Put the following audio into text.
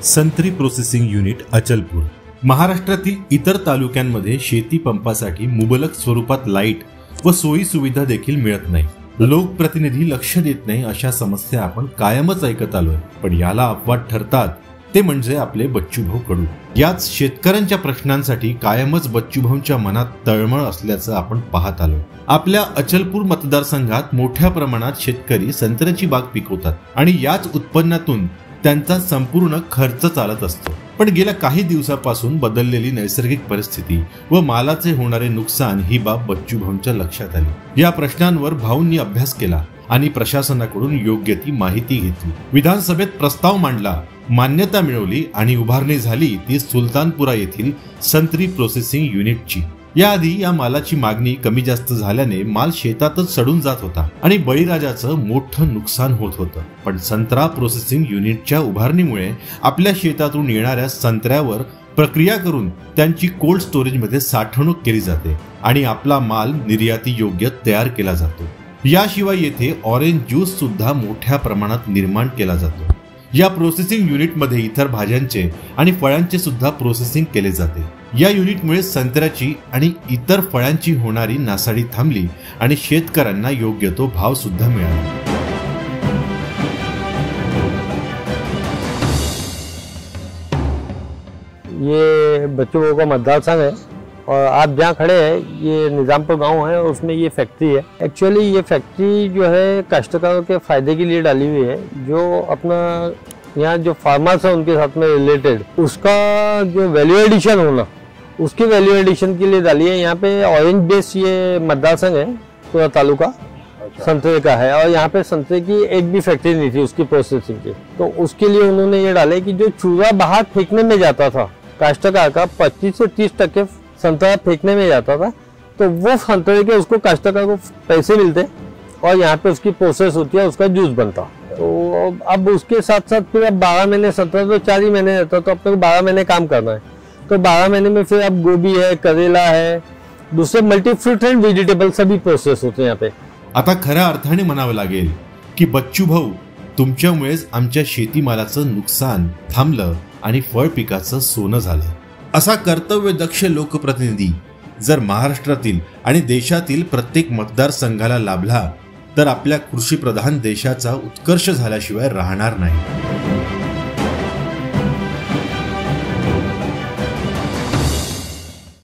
संत्री processing unit Achalpur. महाराष्ट्रातील इतर तालुक्यांमध्ये शेती पंपासाठी मुबलक स्वरूपात लाईट व सोयी सुविधा देखील मिळत नाही। लोकप्रतिनिधी लक्ष देत नाही अशा समस्या आपण कायमच ऐकत आलोय, पण याला अपवाद ठरतात ते म्हणजे आपले बच्चूभाऊ कडू। याच शेतकऱ्यांच्या प्रश्नांसाठी कायमच बच्चूभाऊंच्या मनात तळमळ असल्याचं आपण पाहत आलोय। आपल्या अचलपूर मतदारसंघात मोठ्या प्रमाणात शेतकरी संत्र्याची बाग पिकवतात आणि याच उत्पन्नातून त्यांचा संपूर्ण खर्च चालत असतो। पण गेल्या काही दिवसापासून बदललेली नैसर्गिक परिस्थिती व मालाचे होणारे नुकसान ही बाब बच्चूभाऊंच्या लक्षात आली। या प्रश्नांवर भाऊंनी अभ्यास केला आणि प्रशासनाकडून योग्य ती माहिती घेतली। विधानसभेत प्रस्ताव मांडला, मान्यता मिळवली आणि उभारणी झाली ती सुलतानपुरा येथील संत्री प्रोसेसिंग युनिटची। याआधी या मालाची मागणी कमी जास्त झाल्याने माल शेतातच सडून जात होता आणि बळीराजाचं मोठं नुकसान होत होतं। पण संत्रा प्रोसेसिंग युनिटच्या उभारणीमुळे आपल्या शेतातून येणाऱ्या संत्र्यावर प्रक्रिया करून त्यांची कोल्ड स्टोरेज मध्ये साठवणूक केली जाते आणि आपला माल निर्याती योग्य तयार केला जातो। याशिवाय येथे ऑरेंज ज्यूस सुद्धा मोठ्या प्रमाणात निर्माण केला जातो। या प्रोसेसिंग युनिट मध्ये इतर भाज्यांचे आणि फळांचे सुद्धा प्रोसेसिंग केले जाते। या युनिटमुळे संत्र्याची आणि इतर फळांची होणारी नासाडी थांबली आणि शेतकऱ्यांना योग्य तो भाव सुद्धा मिळाला। ये बच्चूभाऊ का मतदार संघ है और आप जहाँ खड़े हैं ये निजामपुर गांव है और उसमें ये फैक्ट्री है। एक्चुअली ये फैक्ट्री जो है काश्तकारों के फायदे के लिए डाली हुई है, जो अपना यहाँ जो फार्मर्स है उनके साथ में रिलेटेड उसका जो वैल्यू एडिशन होना, उसकी वैल्यू एडिशन के लिए डाली है। यहाँ पे ऑरेंज बेस ये मतदार संघ है, पूरा तालुका संतरे का है और यहाँ पे संतरे की एक भी फैक्ट्री नहीं थी उसकी प्रोसेसिंग की, तो उसके लिए उन्होंने ये डाले कि जो चूरा बाहर फेंकने में जाता था, काश्तकार का 25 से 30% संतरा फेंकने में जाता था, तो वो संतरे के उसको काश्तकार को पैसे मिलते और यहाँ पे उसकी प्रोसेस होती है, उसका जूस बनता। तो अब उसके साथ साथ फिर अब 12 महीने संतरा तो 4 ही महीने रहता, तो अपने को 12 महीने काम करना है। तो 12 महीने में फिर अब गोभी है, करेला है, दूसरे मल्टी फ्रूट एंड व्हेजिटेबल सभी प्रोसेस होते हैं यहाँ पे। आता खऱ्या अर्थाने म्हणावं लागेल की बच्चूभाऊ, तुमच्यामुळेच आमच्या शेतीमालाचं नुकसान थांबलं आणि फळ पिकाचं सोनं झालं। असा कर्तव्यदक्ष लोकप्रतिनिधी जर महाराष्ट्रातील आणि देशातील प्रत्येक मतदारसंघाला लाभला तर आपल्या कृषीप्रधान देशाचा उत्कर्ष झाल्याशिवाय राहणार नाही।